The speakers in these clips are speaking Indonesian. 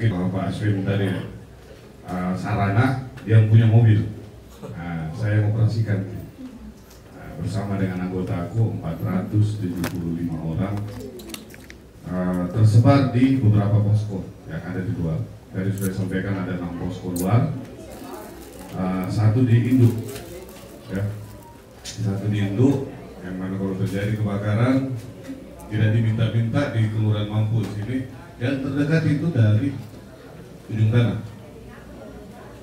Pak Aswin tadi sarana yang punya mobil. Saya operasikan bersama dengan anggota aku 475 orang tersebar di beberapa posko yang ada di luar. Tadi sudah sampaikan ada 6 posko luar, satu di induk, ya. Satu di induk yang mana kalau terjadi kebakaran tidak diminta-minta di Kelurahan Mampus ini. Yang terdekat itu dari ujung tanah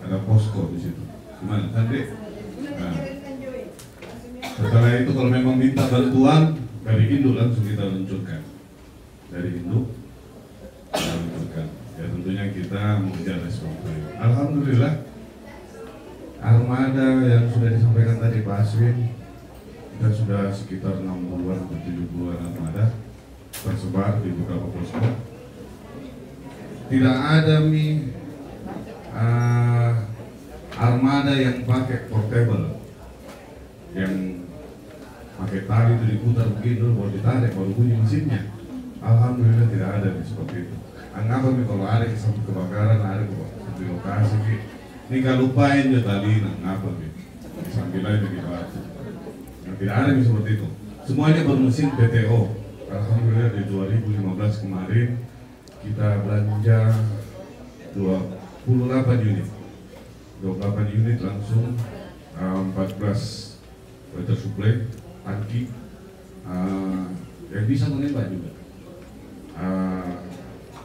ada posko di situ. Gimana, Sandri? Setelah itu kalau memang minta bantuan dari induk langsung kita luncurkan. Dari induk kita luncurkan. Ya tentunya kita mengejar respon. Alhamdulillah armada yang sudah disampaikan tadi Pak Aswin, kita sudah sekitar 60-an atau 70-an armada tersebar di beberapa posko. Tidak ada armada yang pakai portable, yang pakai tali itu diputar begitu, baru ditarik, baru bunyi mesinnya. Alhamdulillah tidak ada seperti itu. Anggap kalau ada satu kebakaran, ada di lokasi, ini kalau lupain ya tadi, ngapa gitu, sambil aja gitu aja. Tidak ada seperti itu. Semuanya bermesin PTO. Alhamdulillah di 2015 kemarin kita belanja 28 unit. 28 unit langsung 14 water supply, tangki yang bisa menembak juga.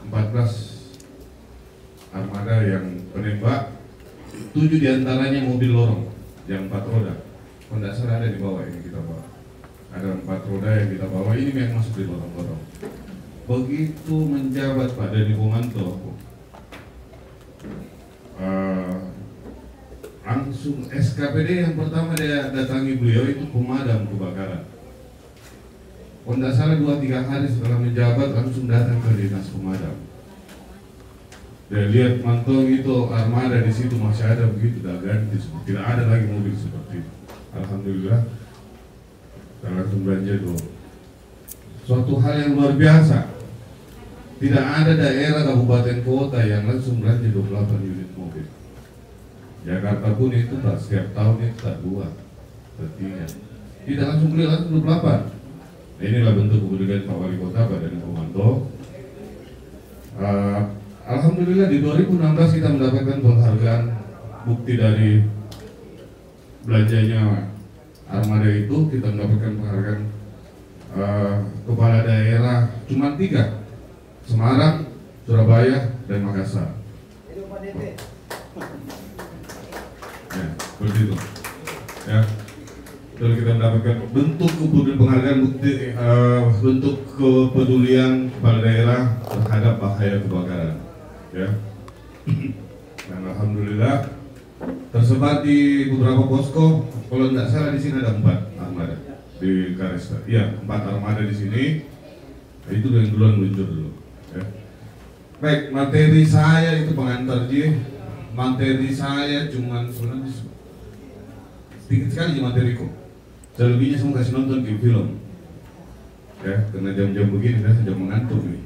14 armada yang penembak, 7 diantaranya mobil lorong yang 4 roda. Kalau tidak salah ada di bawah ini kita bawa. Ada 4 roda yang kita bawa, ini yang masuk di lorong-lorong. Begitu menjabat pada di Pomanto, langsung SKPD yang pertama dia datangi beliau itu pemadam kebakaran. Kalau tidak salah 2-3 hari setelah menjabat langsung datang ke dinas pemadam. Dia lihat mantong itu armada di situ masih ada begitu, dah ganti, tidak ada lagi mobil seperti itu. Alhamdulillah kita langsung belanja dulu. Suatu hal yang luar biasa. Tidak ada daerah kabupaten kota yang langsung belanja 28 unit mobil. Jakarta pun itu tak setiap tahun itu tak 2, tak 3. Tidak langsung beli langsung 28. Inilah bentuk kepedulian Pak Wali Kota Pak Dhani Pomanto. Alhamdulillah di 2016 kita mendapatkan penghargaan bukti dari belanjanya armada itu. Kita mendapatkan penghargaan kepala daerah cuma 3, Semarang, Surabaya, dan Makassar. Ya, seperti itu. Ya, lalu kita mendapatkan bentuk kepedulian penghargaan bukti bentuk kepedulian kepala daerah terhadap bahaya kebakaran. Ya, dan alhamdulillah tersebar di beberapa posko. Kalau tidak salah di sini ada 4 armada di Karesta. Iya, 4 armada di sini. Itu yang duluan muncul dulu. Ya. Baik, materi saya itu pengantar Ji. Materi saya cuman sebenarnya sedikit sekali materiku. Selebihnya semua kasih nonton di film. Ya, karena jam-jam begini saya sudah mengantuk nih.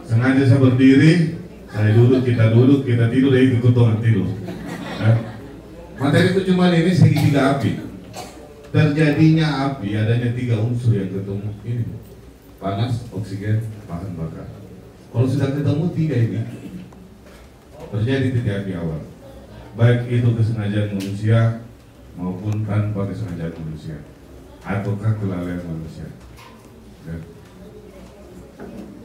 Sengaja saya berdiri, saya duduk, kita tidur, dia ikut ketongan tidur. Ya. Materi itu cuma ini segitiga api. Terjadinya api adanya 3 unsur yang ketemu ini: panas, oksigen, bahan bakar. Kalau sudah ketemu 3 ini, terjadi titik api awal. Baik itu kesengajaan manusia maupun tanpa kesengajaan manusia, ataukah kelalaian manusia. Ya.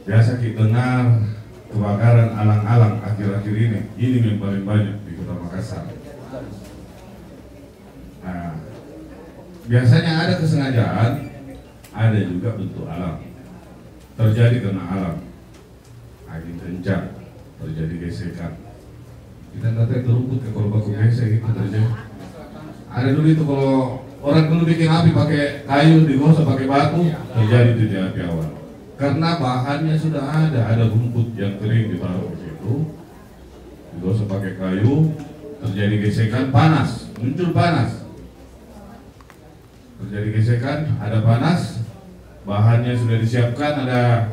Biasa kita dengar kebakaran alang-alang akhir-akhir ini yang paling banyak di Kota Makassar. Nah, biasanya ada kesengajaan, ada juga bentuk alam. Terjadi karena alam, angin kencang, terjadi gesekan. Kita katakan kerumput kalau baku gesek itu terjadi. Ada dulu itu kalau orang dulu bikin api pakai kayu, digosok pakai batu, terjadi titik api awal. Karena bahannya sudah ada rumput yang kering ditaruh di situ, digosok pakai kayu, terjadi gesekan, panas, muncul panas. Terjadi gesekan, ada panas, bahannya sudah disiapkan, ada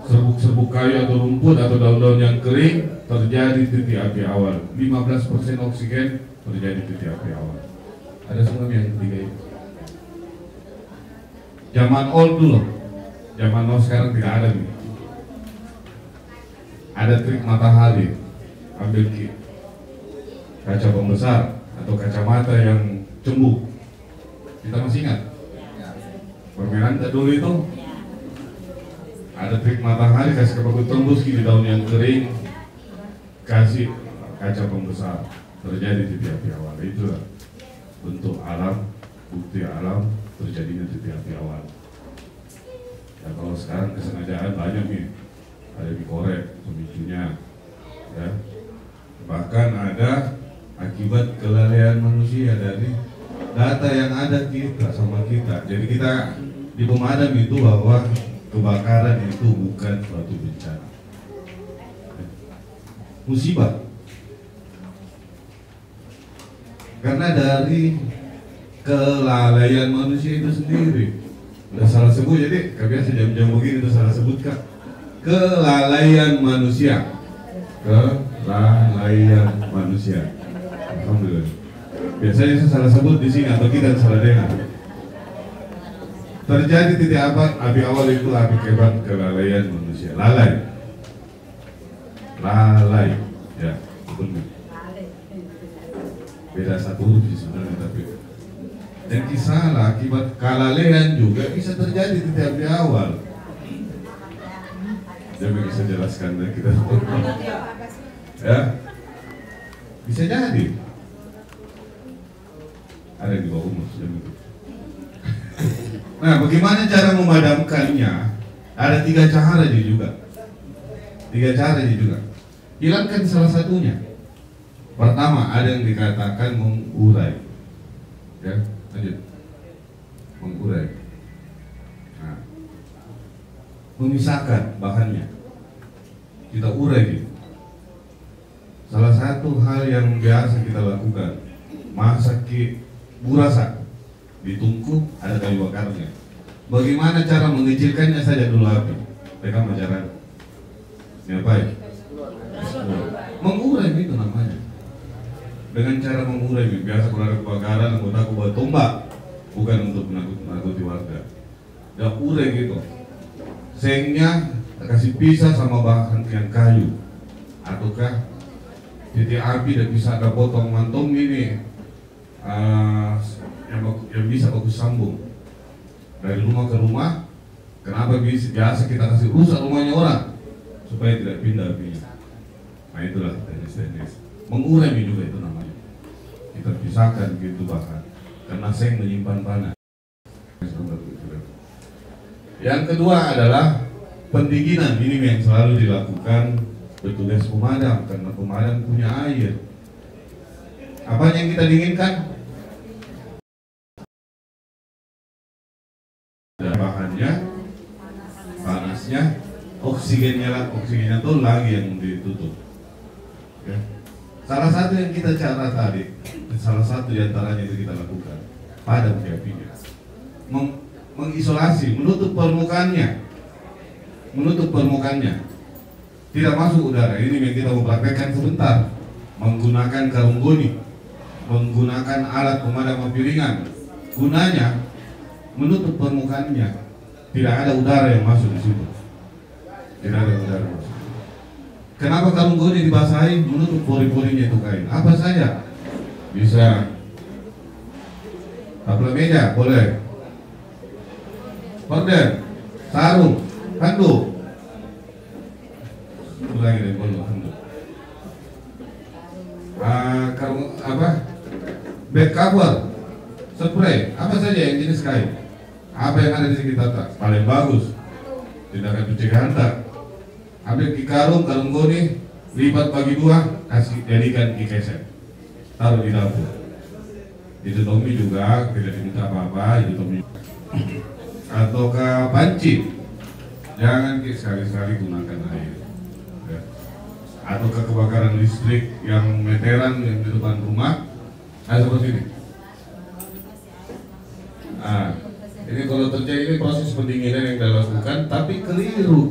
serbuk-serbuk kayu atau rumput atau daun-daun yang kering, terjadi titik api awal. 15% oksigen, terjadi titik api awal. Ada semua yang ketiga itu. Zaman old dulu, zaman now sekarang tidak ada nih. Ada trik matahari, ambil kaca pembesar atau kacamata yang cembuk. Kita masih ingat? Permainan dulu itu ada trik matahari, kasih kepaku tembus di daun yang kering, kasih kaca pembesar, terjadi titik api awal. Itulah bentuk alam, bukti alam terjadinya titik api awal. Ya kalau sekarang kesengajaan banyak nih, ada dikorek pemicunya, ya. Bahkan ada akibat kelalaian manusia dari data yang ada kita sama kita. Jadi kita di pemadam itu bahwa kebakaran itu bukan suatu bencana, musibah. Karena dari kelalaian manusia itu sendiri. Udah salah sebut, jadi biasa jam-jam begini itu salah sebut Kak. Kelalaian manusia. Kelalaian manusia. Alhamdulillah. Biasanya saya salah sebut di sini atau kita salah dengar. Terjadi titik api awal itu akibat kelalaian manusia. Lalai. Lalai. Ya, betul. Beda satu huruf sih sebenarnya, tapi dan kisah akibat kelalaian juga bisa terjadi titik api awal. Dia bisa jelaskan dan kita ya, bisa jadi. Ada di bawah umur sudah begitu. Nah, bagaimana cara memadamkannya? Ada 3 cara juga. 3 cara juga. Hilangkan salah satunya. Pertama, ada yang dikatakan mengurai. Ya, lanjut. Mengurai. Nah, memisahkan bahannya. Kita urai gitu. Salah satu hal yang biasa kita lakukan, masak burasa ditungku, ada kayu bakarnya. Bagaimana cara mengecilkannya saja dulu api? Mereka bicara ngapain? Mengurai itu namanya. Dengan cara mengurai, biasa kalau ada kebakaran, anggota aku buat tombak, bukan untuk menakut-nakuti warga. Dan urai gitu. Sengnya kasih pisah sama bahan yang kayu, ataukah titik api dan bisa ada potong mantung ini yang bisa bagus sambung dari rumah ke rumah. Kenapa biasa kita kasih rusak rumahnya orang supaya tidak pindah apinya. Nah itulah teknis-teknis mengurai juga itu namanya. Kita pisahkan gitu bahan karena seng menyimpan panas. Yang kedua adalah pendinginan. Ini yang selalu dilakukan petugas pemadam karena pemadam punya air. Apa yang kita dinginkan? Bahannya, panasnya, oksigennya itu lagi yang ditutup. Ya. Salah satu yang kita cara tadi, salah satu diantaranya itu kita lakukan, padam apinya, mengisolasi, menutup permukaannya, tidak masuk udara. Ini yang kita mau praktekkan sebentar, menggunakan karung goni, menggunakan alat pemadam api ringan. Gunanya menutup permukaannya, tidak ada udara yang masuk di situ. Tidak ada udara masuk. Kenapa karung goni dibasahi? Menutup pori-porinya itu kain. Apa saja bisa. Tapel meja boleh. Horden, sarung, handuk. Ulangi deh, boleh handuk. Karung apa? Back cover, spray, apa saja yang jenis kain. Apa yang ada di sekitar tas paling bagus. Tindakan pencegahan tak. Ambil karung goni, lipat bagi 2, kasih jadikan keset, taruh di dapur. Ditutupi juga, tidak diminta apa-apa, ditutupi. Atau ke panci, jangan sekali-sekali gunakan air. Ya. Atau ke kebakaran listrik yang meteran yang di depan rumah, seperti ini. Ini kalau terjadi ini proses pendinginan yang dilakukan, tapi keliru.